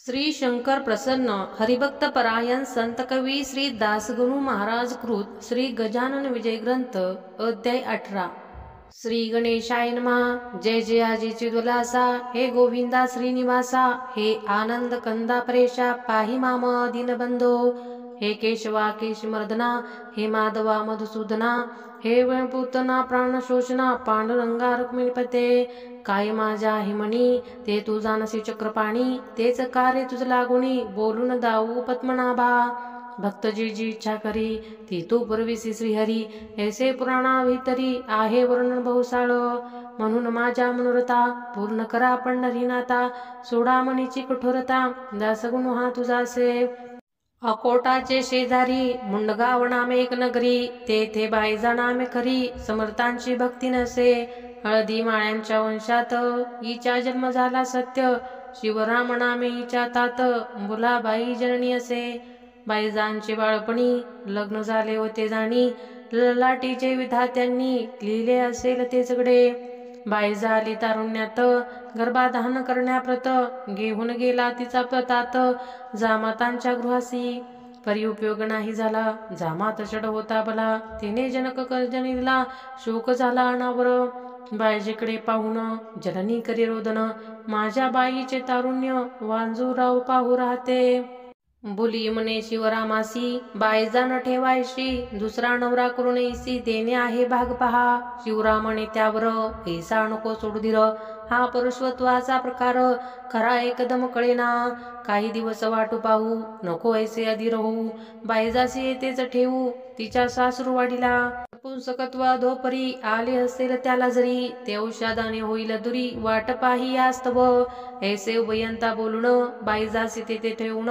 श्री शंकर प्रसन्न हरिभक्त परायण संत कवी श्री दासगणू महाराज कृत श्री गजानन विजय ग्रंथ अध्याय 18। श्री गणेशाय नमः। जय जय आजीची दुलासा, हे गोविंदा श्रीनिवासा, हे आनंद कंदा परेशा, पाही माम दीनबंधो, हे केशवा केशमर्दना, हे माधवा मधुसूदना, हे वणपूतना प्राणशोषणा, पांडुरंगा रुक्मिणीपते, काय माझ्या हिमणी ते तू जानसी चक्रपाणी, तेच कार्य तुझ लागुनी बोलून दाऊ पद्मनाभा, भक्त जी जी इच्छा करी ती तू पुरविसी श्रीहरी, ऐसे पुराणा भीतरी आहे वर्णन बहुसाळ, म्हणून माझ्या मनोरथा पूर्ण करा पंढरीनाथा, सोडा मनीची कठोरता दासगुण हा तुझासे, अकोटाचे शेजारी मुंडगाव नामे एक नगरी, तेथे बाईजा नामे खरी समर्थांची भक्ती नसे, हळदी माळ्यांच्या वंशात हिचा जन्म झाला सत्य, शिवराम नामे हिच्या तात मुलाबाई जननी असे, बाईजांचे बाळपणी लग्न झाले होते जाणी, ललाटीचे विधात्यांनी लिहिले असेल ते सगळे, बाई झाली तारुण्यात गर्भाधान करण्याप्रत, घेऊन गेला तिचा प्रतात जामातांच्या गृहासी, परी उपयोग नाही झाला जामात चढ होता बला, तिने जनक कर्जनीला शोक झाला अनावर, बाईजीकडे पाहून जननी करी रोदन, माझ्या बाईचे तारुण्य वांजूराव पाहू राहते, बोली म्हणे शिवरामासी, बाईजा न ठेवायशी दुसरा नवरा करून ऐसी देणे आहे भाग पहा, शिवरामाने त्यावर ऐसा नको सोडू दिर, हा परुषत्वाचा प्रकार खरा एकदम कळेना, काही दिवस वाटू पाहू नको ऐसे अधीर होऊ, बाईजासी येतेच ठेवू तिच्या सासरूवाडीला, पुंसकत्व धोपरी आले असेल त्याला जरी, ते औषधाने होईल दुरी वाट पाही आस्तव, ऐसे उभयंता बोलून बाईजासी तेथे ठेवून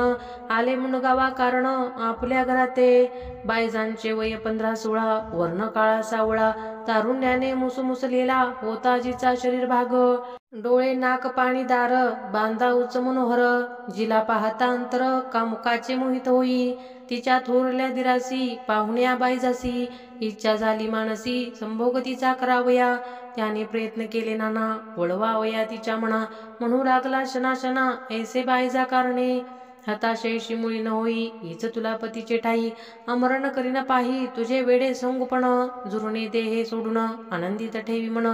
आले मुंडगावा कारण आपल्या घराते, बाईजांचे वय 15-16 वर्ण काळा सावळा, तारुण्याने मुसमुसलेला होता जिचा शरीर भाग, डोळे नाक पाणी दार बांधा उच्च मनोहर, जिला पाहता अंतर कामुकाचे मोहित होई, तिच्या थोरल्या दिरासी पाहुण्या बाईजासी इच्छा झाली मानसी संभोग तिचा करावया, त्याने प्रयत्न केले नाना वळवावया तिच्या मना, म्हणू लागला शना ऐसे बाईजा कारणे, हताशयशी मुळी न होई हीच तुला पतीचे ठाई, अमरण करीन पाही तुझे वेडे संगोपण, जुरणे दे हे सोडून आनंदित ठेवी मन,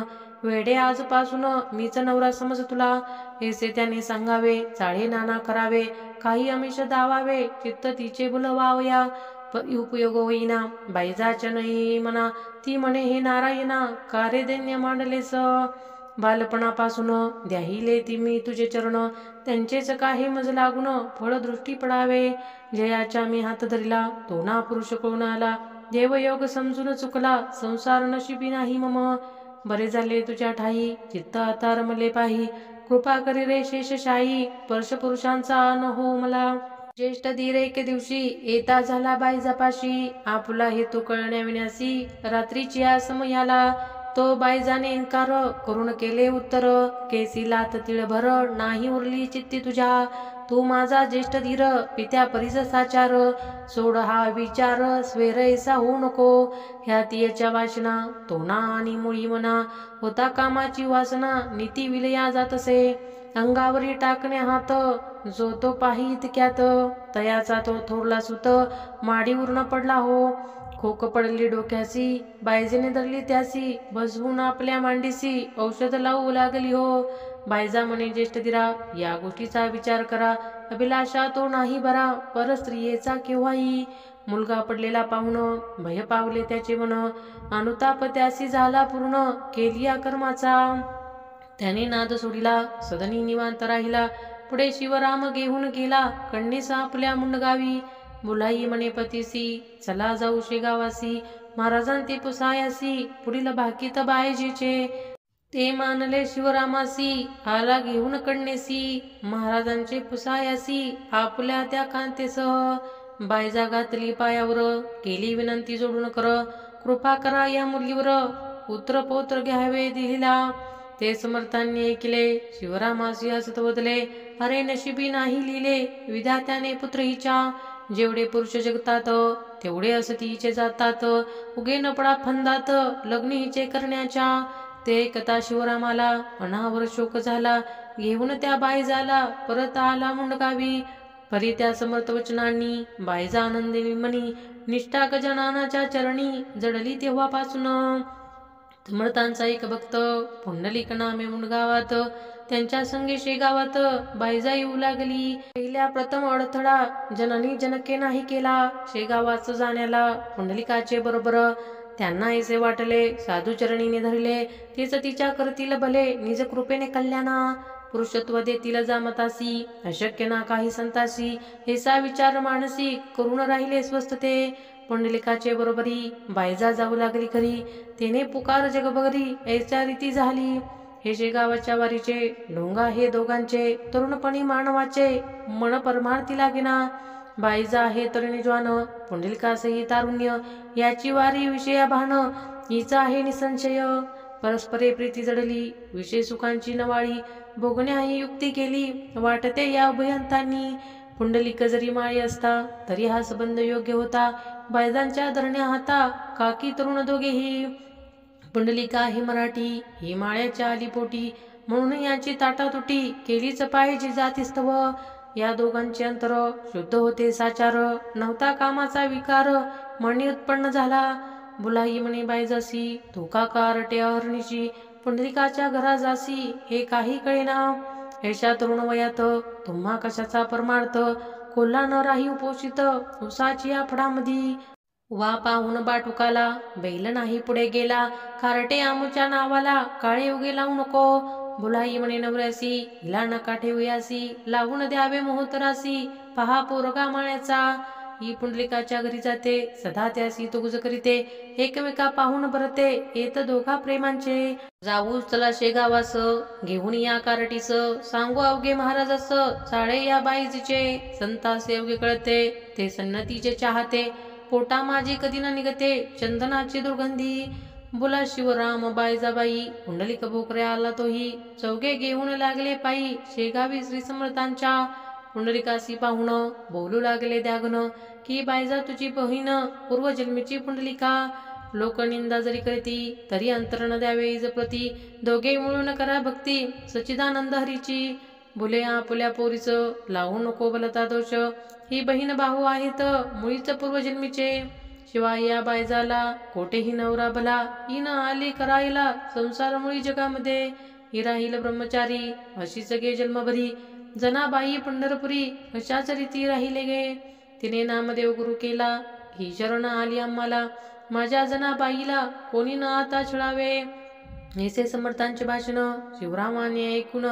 वेडे आजपासून मीच नवरा समज तुला, ऐसे त्याने सांगावे चाळे नाना करावे, काही आमिष दावावे चित्त तिचे बुलवावया, उपयोग होईना बाईजाच्या नाही म्हणा, ती म्हणे हे नारायणा कार्य दैन्य मांडलेस, बालपणापासून द्याहिले ती मी तुझे चरण, त्यांचेच काही मज लागून फळ दृष्टी पडावे, जयाच्या मी हात धरिला तो ना पुरुष कोण आला, देवयोग समजून चुकला संसार नशिबी नाही मम, बरे झाले तुझ्या ठाई चित्त आता रमले पाही, कृपा करी रे शेषशाही स्पर्श पुरुषांचा न हो मला, ज्येष्ठ धीर एक दिवशी येता झाला बाईजापाशी, आपुला हेतू कळण्याविण्यासी रात्रीची समयाला, तो बाईजाने इन्कार करून केले उत्तर, केसी लाथ तिळभर नाही उरली चित्ती तुझ्या, तू माझा ज्येष्ठ धीर पित्या परीस साचार, सोड हा विचार स्वेर ऐसा होऊ नको, ह्या तियच्या वासना तोना आणि मुळी मना, होता कामाची वासना नीती विलया जातसे, अंगावरी टाकणे हात जो तो पाही इतक्यात, तयाचा तो थोरला सुत माडीवरून पडला हो, खोक पडली डोक्यासी बाईजेने धरली त्यासी, बसवून आपल्या मांडीसी औषध लावू लागली हो, बाईजा म्हणे ज्येष्ठ धीरा या गोष्टीचा विचार करा, अभिलाषा तो नाही बरा पर स्त्रियेचा केव्हाही, मुलगा पडलेला पाहून भय पावले त्याचे मन, अनुताप त्यासी झाला पूर्ण केली कर्माचा, त्याने नाद सोडिला सदनी निवांत राहिला, पुढे शिवराम घेऊन गेला कण्णेसा आपल्या मुंडगावी, मुलाई म्हणे पतीसी चला जाऊ शेगावासी, महाराजांते पुसायासी पुढील भाकीत बायजीचे, ते मानले शिवरामासी आला घेऊन कण्णेसी, महाराजांचे पुसायासी आपल्या त्या कांतेसह, बाईजा घातली पायावर केली विनंती जोडून कर, कृपा करा या मुलीवर पुत्र पौत्र घ्यावे दिलीला, ते समर्थांनी ऐकले शिवरामासी हसत बदले, अरे नशिबी नाही लिहिले विधात्याने पुत्र हिच्या, जेवढे पुरुष जगतात तेवढे असती हिचे जातात, उगे न पडा फंदात लग्न हिचे करण्याच्या, ते कथा शिवरामाला अनावर शोक झाला, घेऊन त्या बायजाला परत आला मुंडगावी. परी त्या समर्थ वचनांनी बायजा आनंदी मनी निष्ठा गजाननाच्या चरणी जडली. तेव्हापासून समर्थांचा एक भक्त पुंडलिक नामे मुंडगावात त्यांच्या संगे शेगावात बायजा येऊ लागली. पहिल्या प्रथम अडथळा जननी जनके नाही केला शेगावाच जाण्याला. पुंडलिकाचे बरोबर त्यांना ऐसे वाटले साधू चरणीने धरले तेच तिच्या करतील भले. निज कृपेने कल्याणा पुरुषत्व देतील जामतासी. अशक्य ना काही संतासी हेसा विचार मानसी. करून राहिले स्वस्थ ते पुंडलिकाचे बरोबरी. बायजा जाऊ लागली खरी तेने पुकार जगबगरी. ऐच्या रीती झाली हे शेगावाच्या वारीचे. ढोंगा हे दोघांचे तरुणपणी मानवाचे. मन परमार्थी लागेना बायजा हे तरुणी ज्वान. पुंडलिकासही तारुण्य याची वारी विषया भान. हिचा आहे निसंशय परस्परे प्रीती जडली. विषय सुखांची नवाळी भोगण्याही युक्ती केली. वाटते या उभयंतांनी पुंडलिक जरी माळी असता तरी हा संबंध योग्य होता. बायजांच्या धरण्या हाता काकी तरुण दोघेही. पुंडलिका ही मराठी ही माळ्याच्या आली पोटी म्हणून याची ताटातुटी केलीच पाहिजे जातीस्तव. या दोघांचे अंतर शुद्ध होते साचार. नव्हता कामाचा विकार मनी उत्पन्न झाला. बुलाई म्हणे बायजासी तू का कारटे अहर्निशी पुंडलिकाच्या घरा जासी. हे काही कळेना ऐशा तरुण वयात तुम्हा कशाचा परमार्थ. कोल्हा न राही उपोषित उसाची या फडामधी. वा पाहून बाटुकाला बैल नाही पुढे गेला. कारटे आमुच्या नावाला काळे उगे लावू नको. बुलाई म्हणे नवऱ्यासी हिला नका ठेवूयासी. लावून द्यावे मोहतरासी पहा पोरगा माळ्याचा. ही पुंडलिकाच्या घरी जाते सदा त्यासी तुगज करीते. एकमेका पाहून भरते येत दोघा प्रेमांचे. जाऊ चला शेगावास घेऊन या कारटीस. सांगू अवघे महाराजास चाळे या बाईजीचे. संतासे अवघे कळते ते सन्नतीचे चाहते. पोटा माझी कधी न निघते चंदनाची दुर्गंधी. बोला शिवराम बायजाबाई पुंडलिक भोकरे आला तोही. चौघे घेऊन लागले पायी शेगावी श्री समर्थांच्या. पुंडलिकासी पाहुण बोलू लागले द्यागन की बायजा तुझी बहीण पूर्वजन्मीची पुंडलिका. लोकनिंदा जरी करती तरी अंतर न द्यावे इज प्रती. दोघे मिळून करा भक्ती सच्चिदानंद हरीची. बोले आपल्या पोरीच लावू नको बलता दोष. ही बहीण भाऊ आहेत मुळीच पूर्वजन्मीचे. शिवाय या बायजाला कोठेही नवरा भला. ही न आली करायला संसार मुळी जगामध्ये. ही राहील ब्रह्मचारी अशीच गे जन्मभरी. जनाबाई पंढरपुरी अशाच रीती राहिले गे. तिने नामदेव गुरु केला ही शरण आली आम्हाला. माझ्या जनाबाईला कोणी न आता छळावे. ऐसे समर्थांचे भाषण शिवरामाने ऐकून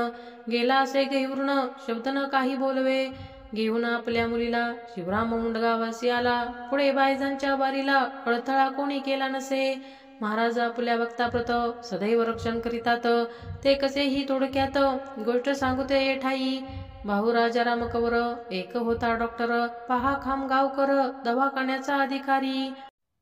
गेला असे गहिवरून शब्द न काही बोलवे. घेऊन आपल्या मुलीला शिवराम मुंडगावासी आला. पुढे बायजांच्या वारीला अडथळा कोणी केला नसे. महाराज आपल्या भक्ताप्रत सदैव रक्षण करीतात. ते कसेही थोडक्यात गोष्ट सांगते ये ठाई. भाऊ राजाराम कवर एक होता डॉक्टर. पहा खामगावकर दवाखान्याचा अधिकारी.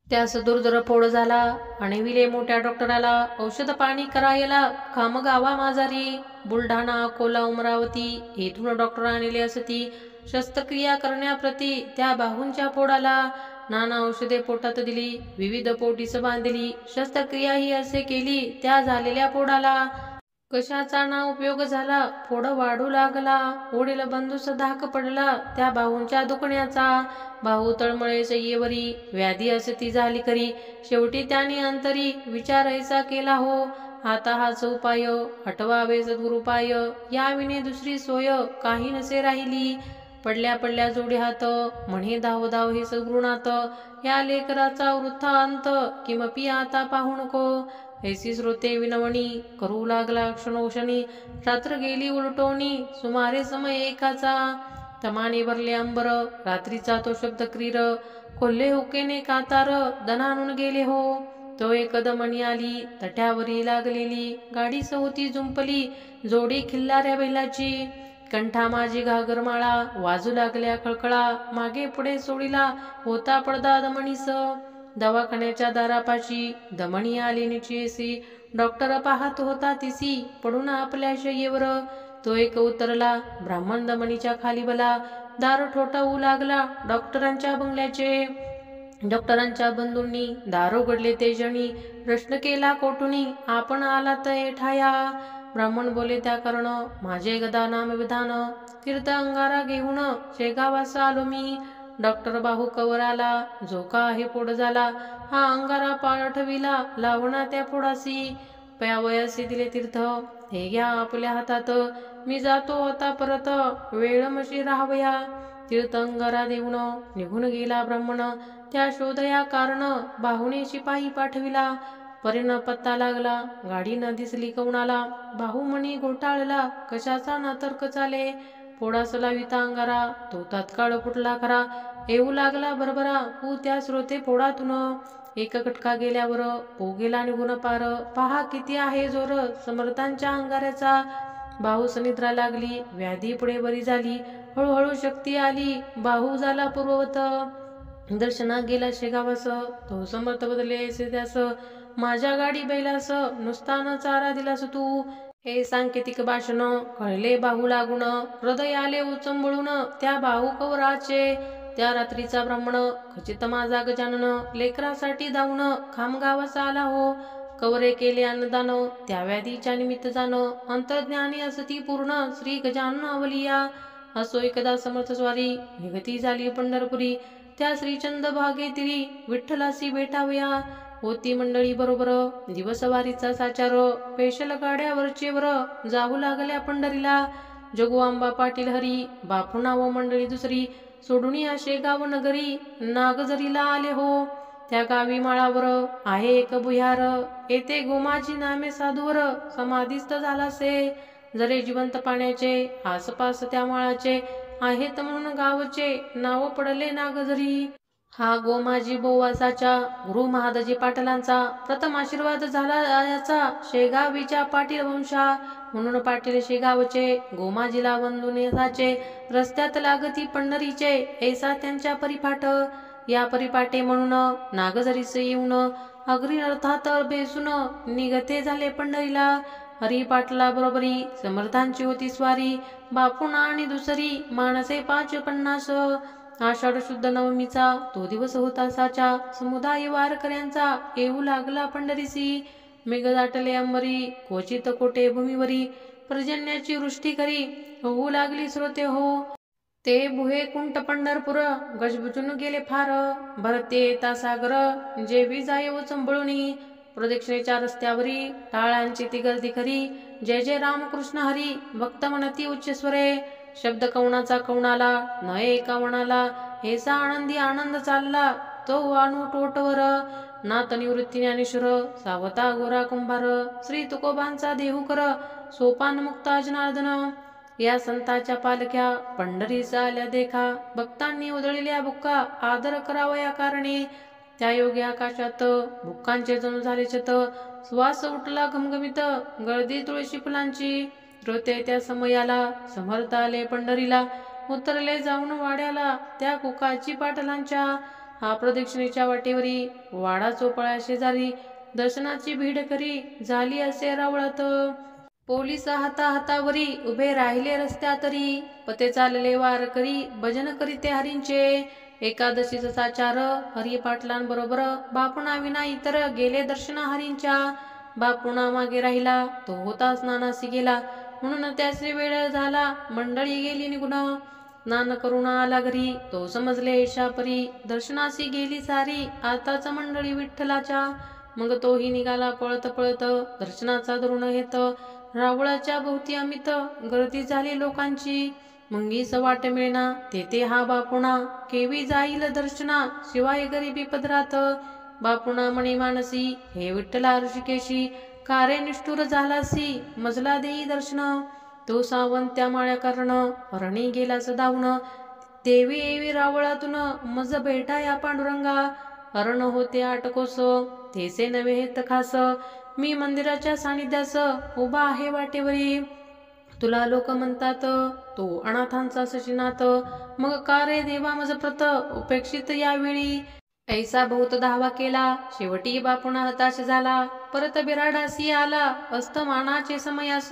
त्यास दुर्धर फोड झाला आणि विले मोठ्या डॉक्टराला औषध पाणी करायला खामगावा माजारी. बुलढाणा अकोला अमरावती येथून डॉक्टर आणले असती. शस्त्रक्रिया करण्याप्रती त्या बाहूंच्या पोडाला. नाना औषधे पोटात दिली विविध पोटीस बांधली. शस्त्रक्रिया ही असे केली त्या झालेल्या पोडाला. कशाचा ना उपयोग झाला फोड वाढू लागला. ओढील बंधूस धाक पडला त्या बाहूंच्या दुखण्याचा. बाहू तळमळे सय्येवरी व्याधी असती झाली करी. शेवटी त्याने अंतरी विचार ऐसा केला हो. आता हाच उपाय हटवावे सद्गुरुपाय. याविने दुसरी सोय काही नसे राहिली. पडल्या पडल्या जोडी हात म्हणे धाव धाव हे सद्गुरुनाथ. या लेकराचा वृत्तांत किमपी आता पाहू नको. ऐसी श्रोते विनवणी करू लागला क्षणोक्षणी. रात्र गेली उलटोनी सुमारे समय एकाचा. तमाने भरले अंबर रात्रीचा तो शब्द क्रीर. कोल्हे हुकेने कातार दणानून गेले हो. तो एक दमणी आली तट्यावरी लागलेली. गाडी सहोती जुंपली जोडी खिल्लाऱ्या बैलाची. कंठा माझी घागरमाळा वाजू लागल्या खळखळा. मागे पुढे सोडीला होता पडदा दमणीस. दवाखान्याच्या दारापाशी दमणी आली निचेसी. डॉक्टर पाहत होता तिसी पडून आपल्या शय्येवर. तो एक उतरला ब्राह्मण दमणीच्या खाली बला. दार ठोठावू लागला डॉक्टरांच्या बंगल्याचे. डॉक्टरांच्या बंधूंनी दार उघडले ते जणी. प्रश्न केला कोठुनी आपण आलात एठाया. ब्राह्मण बोले त्या कर्ण, माझे गदा नाम विधान, तीर्थ अंगारा घेऊन शेगावास आलो मी. डॉक्टर बाहू कवर आला, जो का आहे पोट झाला, हा अंगारा पाठविला लावणा त्या पोडासी. प्यावयासी दिले तीर्थ, हे घ्या आपल्या हातात, मी जातो आता परत, वेळ मशी राहावया. तीर्थ अंगारा देऊन निघून गेला ब्राह्मण, त्या शोधया कारण बाहुने शिपाई पाठविला. परीन पत्ता लागला, गाडी न दिसली कवणाला, बाहू म्हणी घोटाळला, कशाचा ना तर्क चाले. पोडास लाविता अंगारा, तो तात्काळ फुटला खरा, येऊ लागला बरोबरा पू त्या स्रोते पोडातून. एक कटका गेल्यावर पू गेला निघून पार, पहा किती आहे जोर समर्थांच्या अंगाऱ्याचा. बाहूस निद्रा लागली, व्याधी पुढे बरी झाली, हळूहळू शक्ती आली, बाहू झाला पूर्ववत. दर्शना गेला शेगावास, तो समर्थ बदले त्यास, माझ्या गाडी बैलास नुसता न चारा दिलास तू. हे सांकेतिक भाषण कळले बाहू लागून, हृदय आले उचंबळून त्या बाहू कवराचे. त्या रात्रीचा ब्राह्मण खचित माझा गजानन, लेकरासाठी धावून खामगावास आला हो. कवरे केले अन्नदान, त्या व्याधीच्या निमित्त जाण, अंतर्ज्ञानी असती पूर्ण श्री गजानन अवलिया. असो एकदा समर्थ स्वारी, निगती झाली पंढरपुरी, त्या श्रीचंद भागेतिरी विठ्ठलासी भेटावया. होती मंडळी बरोबर, दिवस वारीचा साचार, पेशल गाड्यावरचे वर जाऊ लागल्या पंढरीला. जगू आंबा पाटील हरी, बापुणा व मंडळी दुसरी, सोडून असे गाव नगरी नागझरीला आले हो. त्या गावी माळावर आहे एक भुयार, येथे गोमाची नामे साधूवर समाधीस्थ झालासे. जरे जिवंत पाण्याचे आसपास त्या माळाचे, आहेत म्हणून गावचे नाव पडले नागझरी. हा गोमाजी बोवासाच्या गुरु महादजी पाटलांचा प्रथम आशीर्वाद झाला याचा, शेगावीच्या पाटील वंशा. म्हणून पाटील शेगावचे, गोमाजीला वंदून येसाचे, रस्त्यात लागती पंढरीचे ऐसा त्यांच्या परिपाठ. या परिपाटे म्हणून नागझरीस येऊन, अग्री अर्थात बेसून निघते झाले पंढरीला. हरी पाटला बरोबरी समर्थांची होती स्वारी, बापुणा आणि दुसरी माणसे 550. आषाढ शुद्ध नवमीचा तो दिवस होता साचा, समुदाय वारकऱ्यांचा येऊ लागला पंढरीसी. मेघ दाटले अंबरी, क्वचित कोटे भूमीवरी, पर्जन्याची वृष्टी करी होऊ लागली श्रोते हो. ते बुहे कुंट पंढरपूर, गजबजून गेले फार, भरते येता सागर, जेवी जाये चंबळुनी. प्रदक्षिणेच्या रस्त्यावरी टाळांची ती गर्दी खरी, जय जय रामकृष्ण हरी, भक्त म्हणती उच्च स्वरे. शब्द कवणाचा कवणाला, न एका वणाला, हेसा आनंदी आनंद चालला तो वाणू टोटवर. नाथ निवृत्ती ज्ञानेश्वर, सावता गोरा कुंभार, श्री तुकोबांचा देहूकर, सोपान मुक्ता जनार्दन. या संतांच्या पालख्या पंढरीस आल्या देखा, भक्तांनी उधळलेल्या बुक्का आदर करावया कारणे. त्या योगी आकाशात बुक्कांचे जणू झाले छत, श्वास उठला घमघमीत गर्दी तुळशी फुलांची. श्रोते त्या समयाला समर्थ आले पंढरीला, उतरले जाऊन वाड्याला त्या कुकाची पाटलांच्या. हा प्रदक्षिणेच्या वाटेवरी वाडा चोपळा शेजारी, दर्शनाची भीड करी झाली असे रावळात. पोलीस हाताहातावरी उभे राहिले रस्त्यातरी, पते चालले वारकरी भजन करीते हरींचे. एकादशीचा साचार हरी पाटलांबरोबर, बापुणा विना इतर गेले दर्शना हरींच्या. बापुणा मागे राहिला, तो होता स्नानासी गेला, म्हणून त्याचे वेळ झाला, मंडळी गेली निघून. स्नान करून आला घरी, तो समजले ऐशापरी, दर्शनासी गेली सारी आताच मंडळी विठ्ठलाच्या. मग तोही निघाला पळत पळत, दर्शनाचा धरून हेत, रावळाच्या भोवती अमित गर्दी झाली लोकांची. मुंगीस वाट मिळेना, तेथे हा बापुणा, केवी जाईल दर्शना, शिवाय गरिबी पदरात. बापुणा म्हणे मानसी, हे विठ्ठला ऋषिकेशी, कारे निष्ठुर झालासी, मजला देई दर्शन. तो सावंत त्या माळ्या कारण, हरणी गेला सदावून, देवी येवी रावळातून, मज भेटा या पांडुरंगा. हरण होते 8 कोस, तेसे नवे हेत खास, मी मंदिराच्या सानिध्यास उभा आहे वाटेवरी. तुला लोक म्हणतात, तो अनाथांचा सचिनाथ, मग का रे देवा मज प्रत उपेक्षित यावेळी. ऐसा बहुत धावा केला, शेवटी बापुणा हताश झाला, परत बिराडासी आला अस्तमानाचे समयास.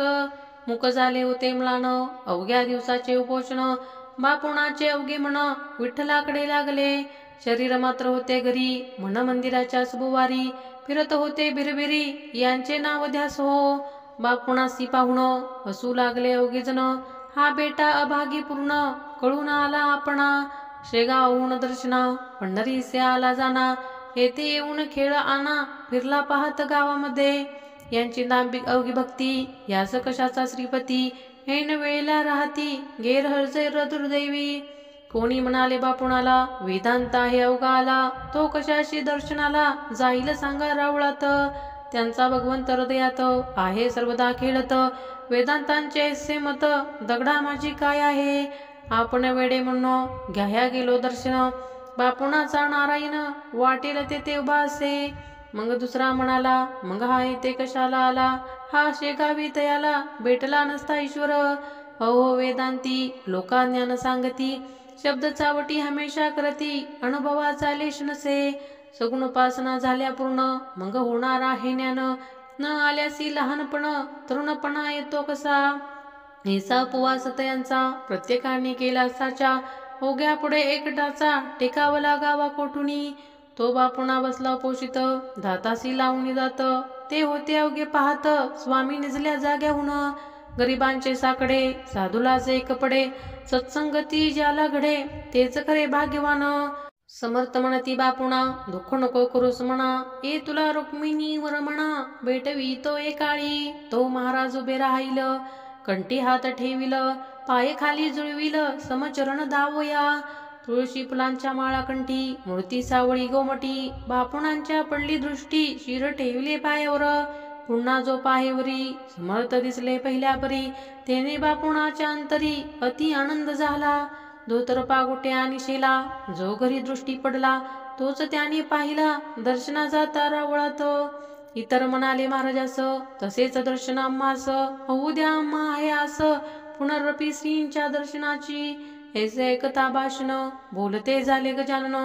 मुक झाले होते म्लान, अवघ्या दिवसाचे उपोषण, बापुणाचे अवघे मन विठ्ठलाकडे लागले. शरीर मात्र होते घरी, मन मंदिराच्या सुबुवारी, फिरत होते बिरबिरी यांचे नाव ध्यास हो. बापुणासी पाहुण हसू लागले अवघेजण. हा बेटा अभागी पूर्ण कळून आला आपणा. शेगावहून दर्शना पंढरीसे आला जाना. येथे येऊन खेळ आना फिरला पाहत गावामध्ये. यांची दांभिक अवघी भक्ती यास कशाचा श्रीपती. ऐन वेळेला राहती गैरहजर दुर्दैवी. कोणी म्हणाले बापुणाला वेदांत आहे अवघा आला. तो कशाशी दर्शनाला जाईल सांगा रावळात. त्यांचा भगवंत हृदयात आहे सर्वदा खेळत. वेदांतांचे ऐसे मत दगडा माझी काय आहे. आपण वेडे म्हणून घ्याया गेलो दर्शन. बापुणाचा नारायण वाटेल तेथे उभा असे. मग दुसरा म्हणाला मग हा येथे कशाला आला. हा शेगावी तयाला भेटला नसता ईश्वर. अहो वेदांती लोका ज्ञान सांगती. शब्द चावटी हमेशा करती अनुभवाचा लेश नसे. सगुण उपासना झाल्या पूर्ण मग होणार आहे ज्ञान. न आल्यासी लहानपण तरुणपणा येतो कसा. ऐसा उपवास तयांचा प्रत्येकाने केला साचा. ओघ्या पुढे एकटाचा टेकावला गावा कोठुनी. तो बापुणा बसला पोषित दातासी लावून जात. ते होते अवघे पाहत स्वामी निजल्या जाग्याहून. गरिबांचे साकडे साधूलाच एक पडे. सत्संगती ज्याला घडे तेच खरे भाग्यवान. समर्थ म्हणती बापुणा दुःख नको करूस म्हणा. ए तुला रुक्मिणी वर म्हणा भेटवी तो एकाळी. तो महाराज उभे राहील कंठी हात ठेविल. पाय खाली जुळविल समचरण दावया. तुळशी फुलांच्या माळा कंठी मूर्ती सावळी गोमटी. बापुणांच्या पडली दृष्टी शिर ठेवले पायावर. पुन्हा जो पाहेवरी समर्थ दिसले पहिल्या परी. तेने बापुणाच्या अंतरी अति आनंद झाला. धोतर पागोटे आणि शेला जो घरी दृष्टी पडला तोच त्याने पाहिला दर्शनाचा तारा वळत. इतर म्हणाले महाराजास तसेच दर्शन आम्हास. होऊ द्या आम्हा आहे आस पुनरपी श्रींच्या दर्शनाची. ऐसे ऐकता भाषण बोलते झाले गजानन.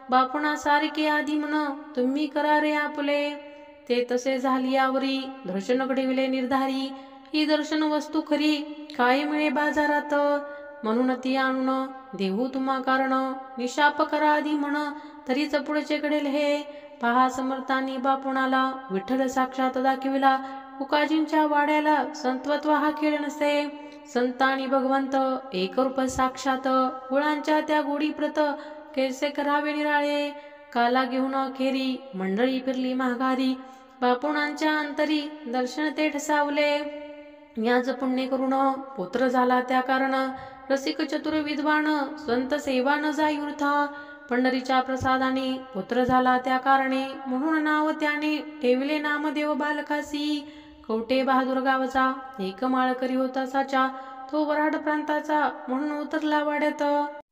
बापुणा सारखे आधी म्हण तुम्ही करा रे आपले. ते तसे झाली यावरी दर्शन घडविले निर्धारी. ही दर्शन वस्तू खरी काय मिळे बाजारात. म्हणून ती आणून देऊ तुम्हा कारण. निशाप करा आधी म्हण तरीच पुढचे घडेल हे. पहा समर्थांनी बापुणाला विठ्ठल साक्षात दाखविला. उकाजींच्या वाड्याला संतत्व हा खेळ नसे. संतांनी भगवंत एक रूप साक्षात. गुळांच्या त्या गोडी प्रत कैसे करावे निराळे. काला घेऊन अखेरी मंडळी फिरली महागारी. बापुणांच्या अंतरी दर्शन ते ठसावले. याच पुण्य करून पुत्र झाला त्या कारण. रसिक चतुर विद्वान संत सेवा न जाई वृथा. पंढरीच्या प्रसादाने पुत्र झाला त्या कारणे. म्हणून नाव त्याने ठेवले नामदेव बालकासी. कवटे बहादूर गावचा एक माळकरी होता साचा. तो वराड प्रांताचा म्हणून उतरला वाड्यात.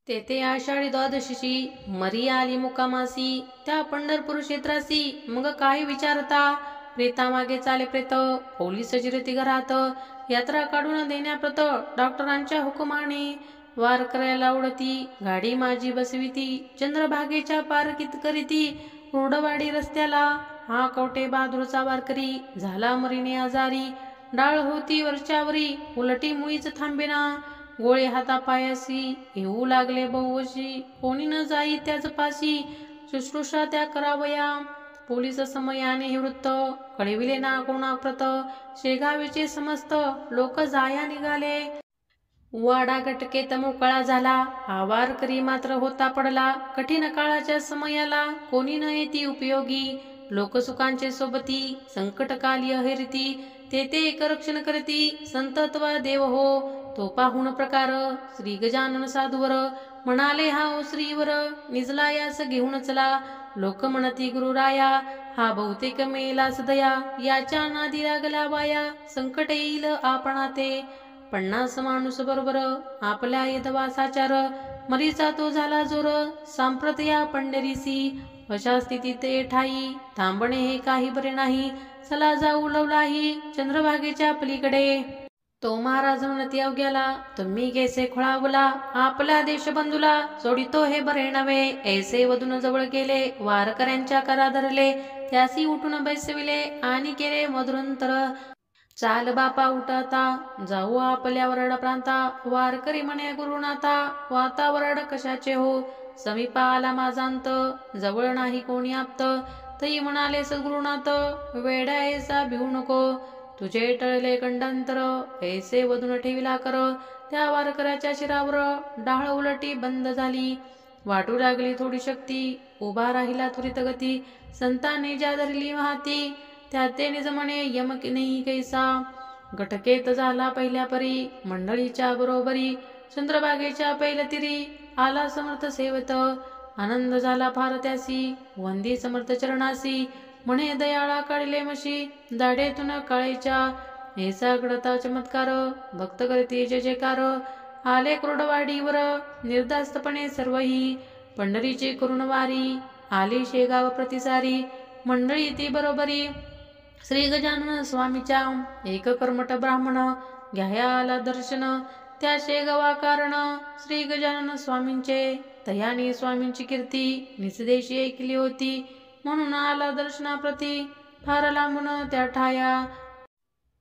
तेथे आषाढी द्वादशीची मरी आली मुकामासी. त्या पंढरपूर क्षेत्रासी मग काय विचारता. प्रेतामागे चाले प्रेत पोलीस जिरती घरात. यात्रा काढून देण्याप्रत डॉक्टरांच्या हुकुमाने. वार करायला उडती गाडी माझी बसविती. चंद्रभागेच्या पारकीत करीती रुडवाडी रस्त्याला. हा कवटे बहादूरचा वारकरी झाला मरीने आजारी. डाळ होती वरच्यावरी उलटी मुळीच थांबेना. गोळे हातापायासी येऊ लागले बहुवशी. कोणी न जाई त्याच पाशी शुश्रूषा त्या करावया. पोलीस समयाने हे वृत्त कळविले ना कोणाप्रत. शेगावीचे समस्त लोक जाया निघाले. वाडा गटकेत मोकळा झाला. हा वारकरी मात्र होता पडला. कठीण काळाच्या समयाला कोणी न येती उपयोगी. लोकसुखांचे सोबती संकटकाली अहेरिती. तेथे एक रक्षण करती संतत्वा देव हो. तो पाहून प्रकार श्री गजानन साधूवर. म्हणाले हा ओ श्रीवर निजला यास घेऊन चला. लोक म्हणती गुरुराया हा बहुतेक मेला सदया. याच्या नादी लागला वाया संकट येईल आपणा ते. 50 माणूस बरोबर आपल्या यदवासाचार. मरीचा तो झाला जोर सांप्रत या पंढरीसी. अशा स्थितीत ठाई थांबणे हे काही बरे नाही. चला जाऊ लवलाही चंद्रभागेच्या पलीकडे. तो महाराज म्हणती अवघ्याला तुम्ही कैसे खुळावला. आपल्या देशबंधूला सोडितो हे बरे नव्हे. ऐसे वधून जवळ गेले वारकऱ्यांच्या करा धरले. त्यासी उठून बैसविले आणि केले मधुरंतर. चाल बापा उठाता जाऊ आपल्या वरड प्रांता. वारकरी म्हणे गुरुनाथा वाता वरड कशाचे हो. समीपा आला माझा अंत जवळ नाही कोणी आप्त. तई म्हणाले सद्गुरुनाथ वेडा ऐसा भिवू नको. तुझे टळले गंडांतर, ऐसे वधून ठेविला कर. त्या वारकऱ्याच्या शिरावर डाळ उलटी बंद झाली. वाटू लागली थोडी शक्ती, उभा राहिला त्वरित गती. संतांनी ज्या धरली वाहती, त्या ते निज म्हणे यमक नाही कैसा. गटकेत झाला पहिल्या परी, मंडळीच्या बरोबरी. चंद्रभागेच्या पैलतिरी, आला समर्थ सेवत. आनंद झाला फार त्यासी, वंदी समर्थ चरणासी. म्हणे दयाळा काढिले मशी, दाढेतून काळेच्या. ऐसा घडता चमत्कार, भक्त करते जय जयकार. आले कुरडवाडीवर निर्धास्तपणे सर्वही, पंढरीची करुण वारी. आली शेगाव प्रतिसारी, मंडळी ती बरोबरी. श्री गजानन स्वामीच्या एक कर्मठ ब्राह्मण, घ्याया आला दर्शन त्या शेगावा कारण. श्री गजानन स्वामींचे तयाने स्वामींची कीर्ती, निसदेशी ऐकली होती. म्हणून आला दर्शनाप्रती, फार लांबून त्या ठाया.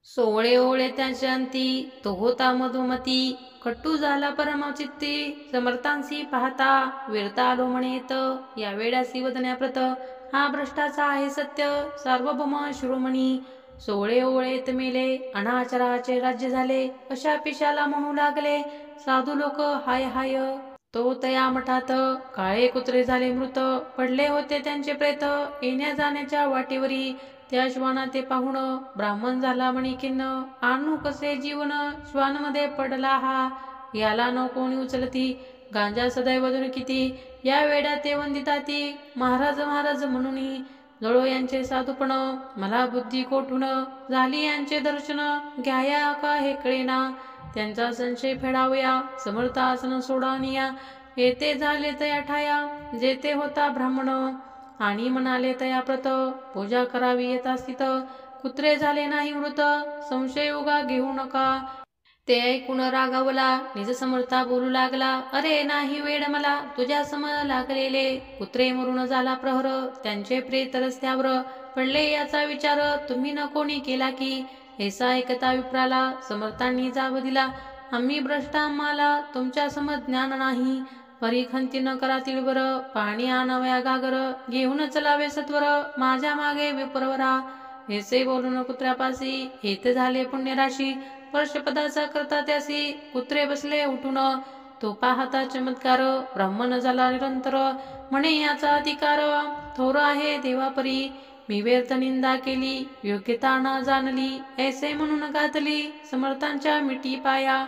सोवळे ओळे त्याच्या अंती, तो होता मधुमती. कट्टू झाला परमचित्ती, समर्थांसी पाहता. वीरता आलो म्हणेत, या वेड्यासी वदन्याप्रत. हा भ्रष्टाचा आहे सत्य, सार्वभौम शिरोमणी. सोवळे ओळेत मेले, अनाचराचे राज्य झाले. अशा पिशाला म्हणू लागले साधू लोक हाय हाय. तो तया मठात, काळे कुत्रे झाले मृत. पडले होते त्यांचे प्रेत, येण्या जाण्याच्या वाटेवरी. त्या श्वाना ते पाहुण, ब्राह्मण झाला म्हणी खिन्न. आणू कसे जीवन, श्वानमध्ये पडला हा. याला न कोणी उचलती, गांजा सदैव किती. या वेड्या ते वंदिताती, महाराज महाराज म्हणून. जळो यांचे साधूपण, मला बुद्धी कोठून. झाली यांचे दर्शन, घ्याया का हे कळेना. त्यांचा संशय फेडावया, समर्थासन सोडानिया. येथे झाले तया ठाया, जेथे होता ब्राह्मण. आणि म्हणाले तया प्रत, पूजा करावी येता स्थित. कुत्रे झाले नाही मृत, संशय उगा घेऊ नका. ते ऐकून रागावला, निज समर्था बोलू लागला. अरे नाही वेड मला, तुझ्या सम लागलेले. कुत्रे मरून झाला प्रहर, त्यांचे प्रेत रस्त्यावर. पडले याचा विचार, तुम्ही न कोणी केला की. ऐसा ऐकता विप्राला, समर्थांनी जाब दिला. आम्ही भ्रष्ट आम्हाला, तुमच्या सम ज्ञान नाही. परीखंती न करा तिळवर, पाणी आणावया गागर. घेऊन चलावे सत्वर, माझ्या मागे विप्रवरा. ऐसे बोलून कुत्र्यापासी, हेत झाले पुण्यराशी. वर्षपदाचा करता त्यासी, कुत्रे बसले उठून. तो पाहता चमत्कार, ब्राह्मण झाला निरंतर. म्हणे याचा अधिकार, थोर आहे देवापरी. मी व्यर्थ निंदा केली, योग्यता न जाणली. ऐसे म्हणून गातली, समर्थांच्या मिठी पाया.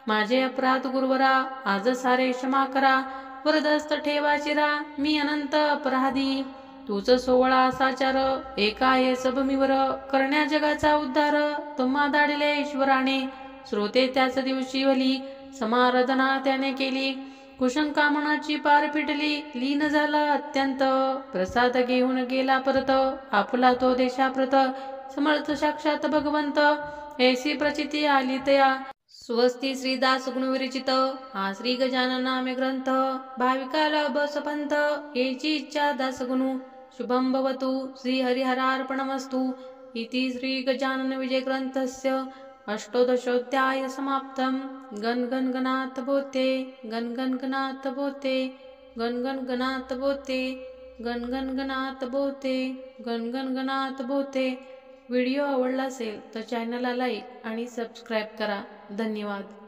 माझे अपराध गुरुवरा, आज सारे क्षमा करा. वरदस्त ठेवा चिरा, मी अनंत अपराधी. तूच सोवळा साचार, एका ये सबमीवर. करण्या जगाचा उद्धार, तुम्हा धाडले ईश्वराने. श्रोते त्याच दिवशी भली, समाराधना त्याने केली. कुशंका मनाची पार फिटली, लीन झाला अत्यंत. प्रसाद घेऊन गेला परत, आपला तो देशाप्रत. समर्थ साक्षात भगवंत, ऐसी प्रचिती आली तया. स्वस्ती श्री दास गुणविरचित. हा श्री गजानन नामे ग्रंथ, भाविकाला बसपंथ. याची इच्छा दास गुणू, शुभम भवतु. श्री हरिहरार्पणमस्तु. इति श्री गजानन विजय ग्रंथस्य अष्टोदशोऽध्याय समाप्तम्. गण गण गणात बोते, गण गण गणात बोते, गण गण गणात बोते, गण गण गणात बोते, गण गण गणात बोते. व्हिडिओ आवडला असेल तर चॅनलला लाईक आणि सबस्क्राईब करा. धन्यवाद.